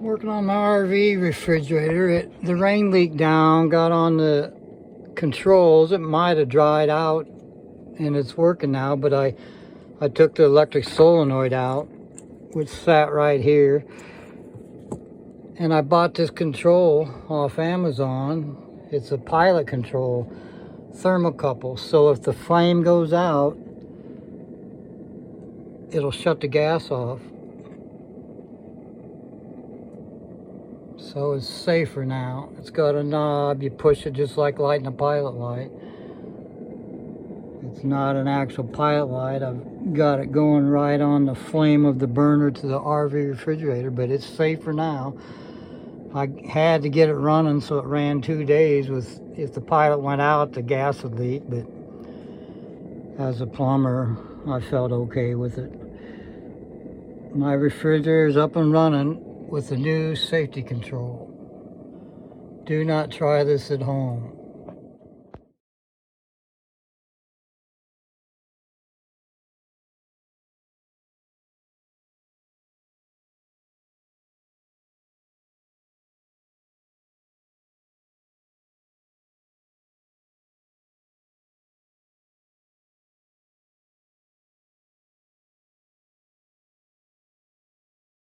Working on my RV refrigerator. The rain leaked down, got on the controls. It might have dried out and it's working now, but I took the electric solenoid out, which sat right here. And I bought this control off Amazon. It's a pilot control thermocouple. So if the flame goes out, it'll shut the gas off. So it's safer now. It's got a knob. You push it just like lighting a pilot light. It's not an actual pilot light. I've got it going right on the flame of the burner to the RV refrigerator, but it's safer now. I had to get it running so it ran 2 days. If the pilot went out, the gas would leak, but as a plumber, I felt okay with it. My refrigerator is up and running with the new safety control. Do not try this at home.